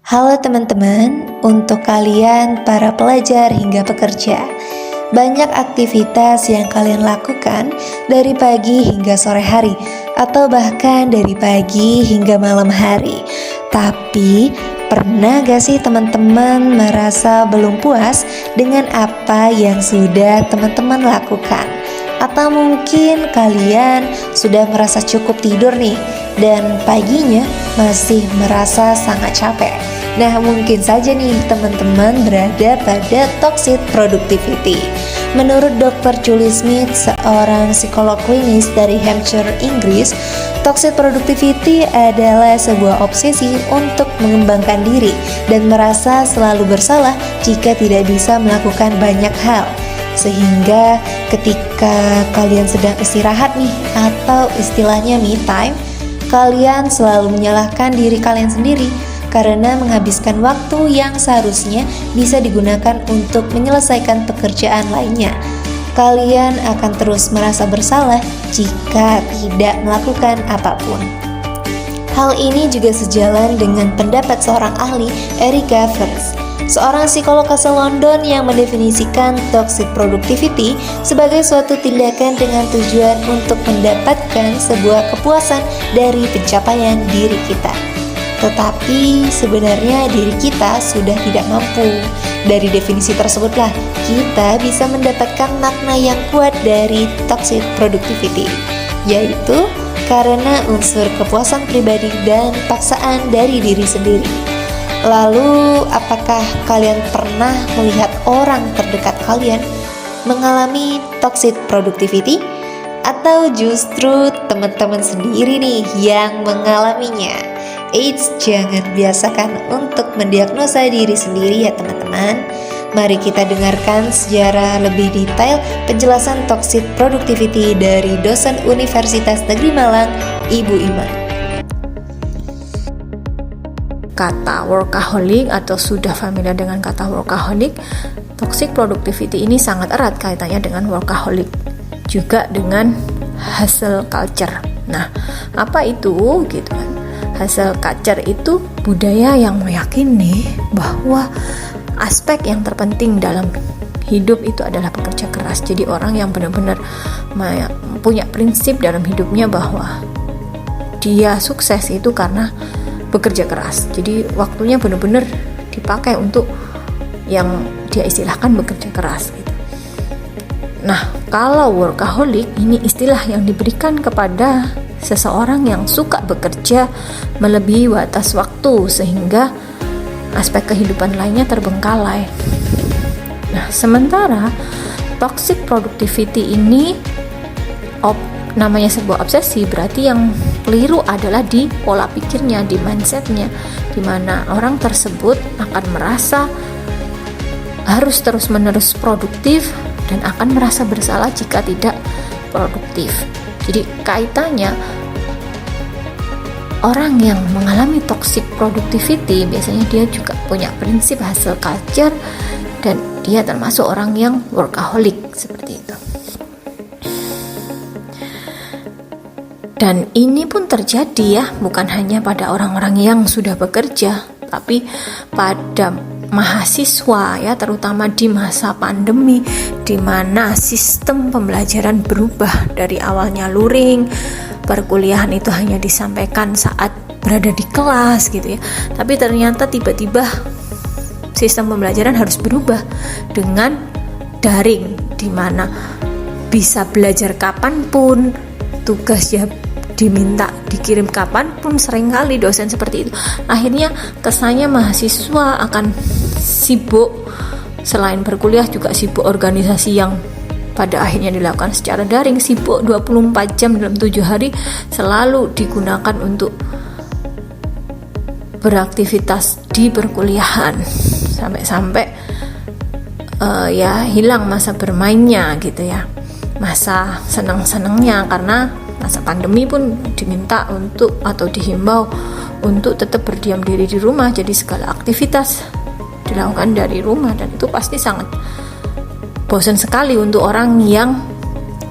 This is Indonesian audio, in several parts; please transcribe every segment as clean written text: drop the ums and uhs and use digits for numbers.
Halo teman-teman, untuk kalian para pelajar hingga pekerja, banyak aktivitas yang kalian lakukan dari pagi hingga sore hari atau bahkan dari pagi hingga malam hari. Tapi pernah gak sih teman-teman merasa belum puas dengan apa yang sudah teman-teman lakukan? Atau mungkin kalian sudah merasa cukup tidur nih dan paginya masih merasa sangat capek. Nah, mungkin saja nih teman-teman berada pada toxic productivity. Menurut Dr. Julie Smith, seorang psikolog klinis dari Hampshire, Inggris, toxic productivity adalah sebuah obsesi untuk mengembangkan diri dan merasa selalu bersalah jika tidak bisa melakukan banyak hal. Sehingga ketika kalian sedang istirahat nih, atau istilahnya me time, kalian selalu menyalahkan diri kalian sendiri karena menghabiskan waktu yang seharusnya bisa digunakan untuk menyelesaikan pekerjaan lainnya. Kalian akan terus merasa bersalah jika tidak melakukan apapun. Hal ini juga sejalan dengan pendapat seorang ahli, Erika Fernz, seorang psikolog asal London yang mendefinisikan toxic productivity sebagai suatu tindakan dengan tujuan untuk mendapatkan sebuah kepuasan dari pencapaian diri kita. Tetapi sebenarnya diri kita sudah tidak mampu. Dari definisi tersebutlah kita bisa mendapatkan makna yang kuat dari toxic productivity, yaitu karena unsur kepuasan pribadi dan paksaan dari diri sendiri. Lalu, apakah kalian pernah melihat orang terdekat kalian mengalami toxic productivity? Atau justru teman-teman sendiri nih yang mengalaminya? Eits, jangan biasakan untuk mendiagnosa diri sendiri ya teman-teman. Mari kita dengarkan secara lebih detail penjelasan toxic productivity dari dosen Universitas Negeri Malang, Ibu Iman. Kata workaholic atau sudah familiar dengan kata workaholic, toxic productivity ini sangat erat kaitannya dengan workaholic, juga dengan hustle culture. Nah, apa itu gitu kan? Hustle culture itu budaya yang meyakini bahwa aspek yang terpenting dalam hidup itu adalah bekerja keras. Jadi orang yang benar-benar punya prinsip dalam hidupnya bahwa dia sukses itu karena bekerja keras. Jadi waktunya benar-benar dipakai untuk yang dia istilahkan bekerja keras gitu. Nah, kalau workaholic ini istilah yang diberikan kepada seseorang yang suka bekerja melebihi batas waktu sehingga aspek kehidupan lainnya terbengkalai. Nah, sementara toxic productivity ini namanya sebuah obsesi, berarti yang keliru adalah di pola pikirnya, di mindsetnya, di mana orang tersebut akan merasa harus terus-menerus produktif dan akan merasa bersalah jika tidak produktif. Jadi kaitannya orang yang mengalami toxic productivity biasanya dia juga punya prinsip hustle culture dan dia termasuk orang yang workaholic seperti itu. Dan ini pun terjadi ya, bukan hanya pada orang-orang yang sudah bekerja, tapi pada mahasiswa ya, terutama di masa pandemi di mana sistem pembelajaran berubah dari awalnya luring, perkuliahan itu hanya disampaikan saat berada di kelas gitu ya. Tapi ternyata tiba-tiba sistem pembelajaran harus berubah dengan daring, di mana bisa belajar kapanpun, tugas ya diminta dikirim kapanpun, seringkali dosen seperti itu. Akhirnya kesannya mahasiswa akan sibuk, selain berkuliah juga sibuk organisasi yang pada akhirnya dilakukan secara daring, sibuk 24 jam dalam 7 hari selalu digunakan untuk beraktivitas di perkuliahan sampai-sampai ya hilang masa bermainnya gitu ya, masa senang-senangnya, karena masa pandemi pun diminta untuk atau dihimbau untuk tetap berdiam diri di rumah. Jadi segala aktivitas dilakukan dari rumah dan itu pasti sangat bosan sekali untuk orang yang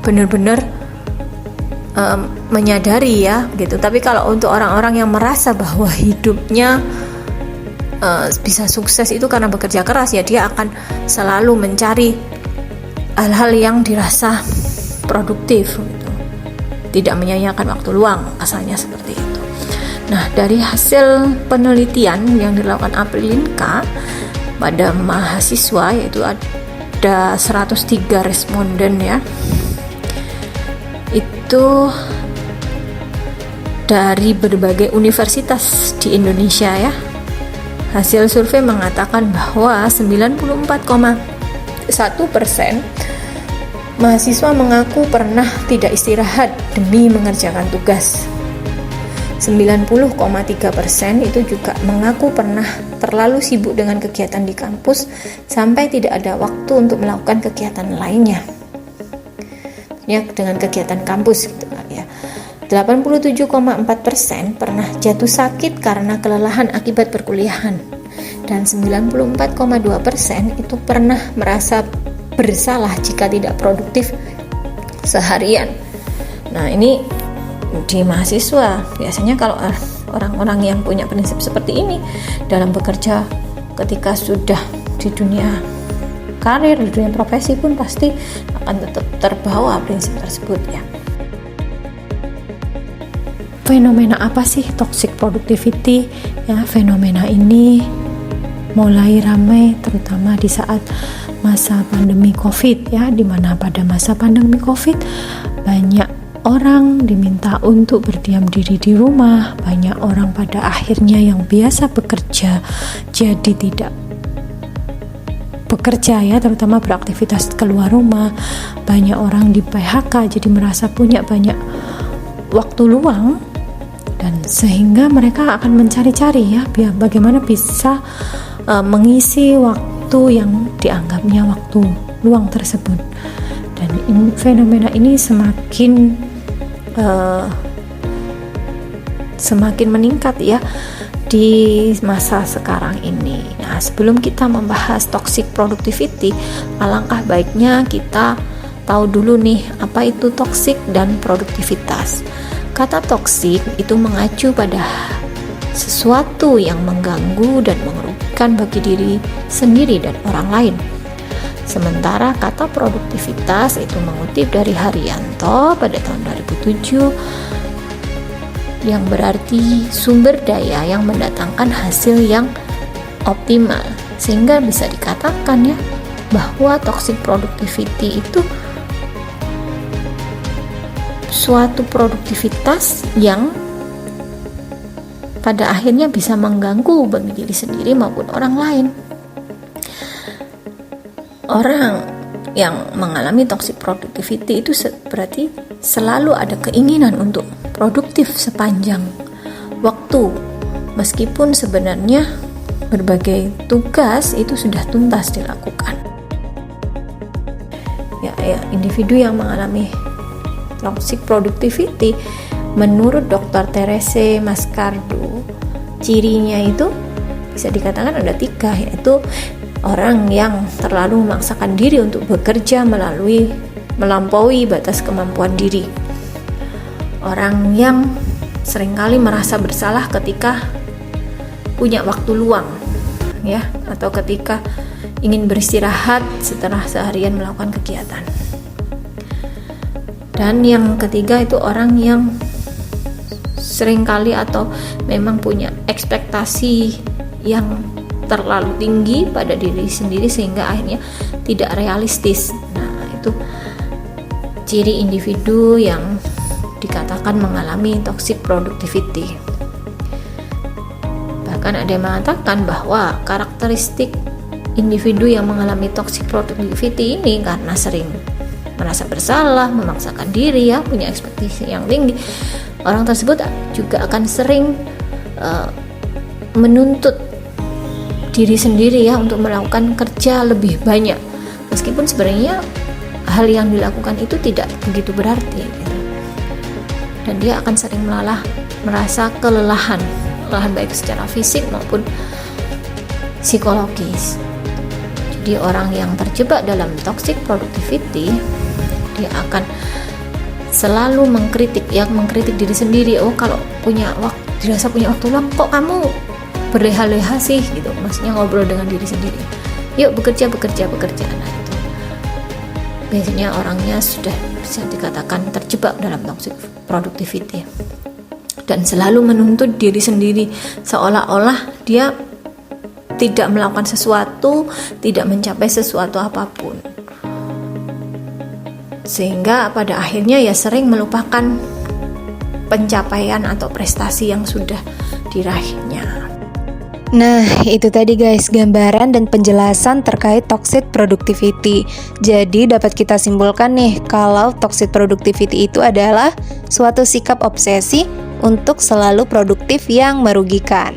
benar-benar menyadari ya gitu. Tapi kalau untuk orang-orang yang merasa bahwa hidupnya bisa sukses itu karena bekerja keras, ya dia akan selalu mencari hal-hal yang dirasa produktif gitu. Tidak menyia-nyiakan waktu luang, asalnya seperti itu. Nah, dari hasil penelitian yang dilakukan Aprilinka pada mahasiswa, yaitu ada 103 responden ya, itu dari berbagai universitas di Indonesia ya. Hasil survei mengatakan bahwa 94,1% mahasiswa mengaku pernah tidak istirahat demi mengerjakan tugas. 90,3% itu juga mengaku pernah terlalu sibuk dengan kegiatan di kampus sampai tidak ada waktu untuk melakukan kegiatan lainnya. Ya, dengan kegiatan kampus gitu kan ya. 87,4% pernah jatuh sakit karena kelelahan akibat perkuliahan, dan 94,2% itu pernah merasa bersalah jika tidak produktif seharian. Nah, ini di mahasiswa. Biasanya kalau orang-orang yang punya prinsip seperti ini dalam bekerja, ketika sudah di dunia karir, di dunia profesi pun pasti akan tetap terbawa prinsip tersebut ya. Fenomena apa sih toxic productivity? Ya, fenomena ini mulai ramai terutama di saat masa pandemi COVID ya, di mana pada masa pandemi COVID banyak orang diminta untuk berdiam diri di rumah. Banyak orang pada akhirnya yang biasa bekerja jadi tidak bekerja ya, terutama beraktivitas keluar rumah. Banyak orang di PHK jadi merasa punya banyak waktu luang, dan sehingga mereka akan mencari-cari ya bagaimana bisa mengisi waktu yang dianggapnya waktu luang tersebut. Dan fenomena ini semakin meningkat ya di masa sekarang ini. Nah, sebelum kita membahas toxic productivity, alangkah baiknya kita tahu dulu nih apa itu toxic dan produktivitas. Kata toksik itu mengacu pada sesuatu yang mengganggu dan merugikan bagi diri sendiri dan orang lain. Sementara kata produktivitas itu mengutip dari Haryanto pada tahun 2007, yang berarti sumber daya yang mendatangkan hasil yang optimal. Sehingga bisa dikatakan ya bahwa toxic productivity itu suatu produktivitas yang pada akhirnya bisa mengganggu bagi diri sendiri maupun orang lain. Orang yang mengalami toxic productivity itu berarti selalu ada keinginan untuk produktif sepanjang waktu, meskipun sebenarnya berbagai tugas itu sudah tuntas dilakukan. Ya, individu yang mengalami toxic productivity menurut Dr. Therese Mascardo, cirinya itu bisa dikatakan ada 3, yaitu orang yang terlalu memaksakan diri untuk bekerja melampaui batas kemampuan diri, orang yang seringkali merasa bersalah ketika punya waktu luang ya, atau ketika ingin beristirahat setelah seharian melakukan kegiatan. Dan yang ketiga itu orang yang seringkali atau memang punya ekspektasi yang terlalu tinggi pada diri sendiri sehingga akhirnya tidak realistis. Nah, itu ciri individu yang dikatakan mengalami toxic productivity. Bahkan ada yang mengatakan bahwa karakteristik individu yang mengalami toxic productivity ini karena sering merasa bersalah, memaksakan diri ya, punya ekspektasi yang tinggi. Orang tersebut juga akan sering menuntut diri sendiri ya untuk melakukan kerja lebih banyak, meskipun sebenarnya hal yang dilakukan itu tidak begitu berarti gitu. Dan dia akan sering merasa kelelahan baik secara fisik maupun psikologis. Jadi orang yang terjebak dalam toxic productivity, dia akan selalu mengkritik diri sendiri. Oh, kalau dirasa punya waktu luang, kok kamu berleha-leha sih gitu, maksudnya ngobrol dengan diri sendiri, yuk bekerja. Nah itu biasanya orangnya sudah bisa dikatakan terjebak dalam toxic productivity dan selalu menuntut diri sendiri, seolah-olah dia tidak melakukan sesuatu, tidak mencapai sesuatu apapun, sehingga pada akhirnya ya sering melupakan pencapaian atau prestasi yang sudah diraihnya. Nah, itu tadi guys, gambaran dan penjelasan terkait toxic productivity. Jadi dapat kita simpulkan nih, kalau toxic productivity itu adalah suatu sikap obsesi untuk selalu produktif yang merugikan,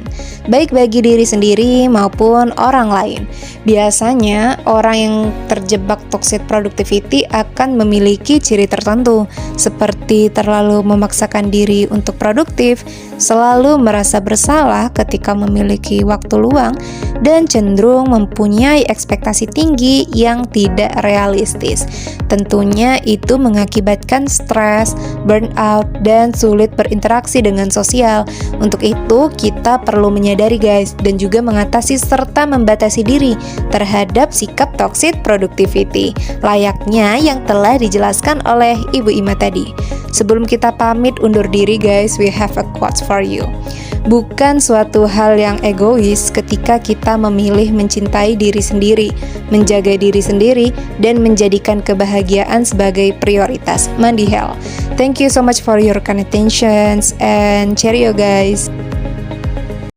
baik bagi diri sendiri maupun orang lain. Biasanya orang yang terjebak toxic productivity akan memiliki ciri tertentu, seperti terlalu memaksakan diri untuk produktif, selalu merasa bersalah ketika memiliki waktu luang, dan cenderung mempunyai ekspektasi tinggi yang tidak realistis. Tentunya itu mengakibatkan stres, burnout, dan sulit berinteraksi dengan sosial. Untuk itu, kita perlu menyadari guys, dan juga mengatasi serta membatasi diri terhadap sikap toxic productivity, layaknya yang telah dijelaskan oleh Ibu Ima tadi. Sebelum kita pamit undur diri guys, we have a quote for you. Bukan suatu hal yang egois ketika kita memilih mencintai diri sendiri, menjaga diri sendiri, dan menjadikan kebahagiaan sebagai prioritas. Mandi Hell. Thank you so much for your kind attention and cheerio guys.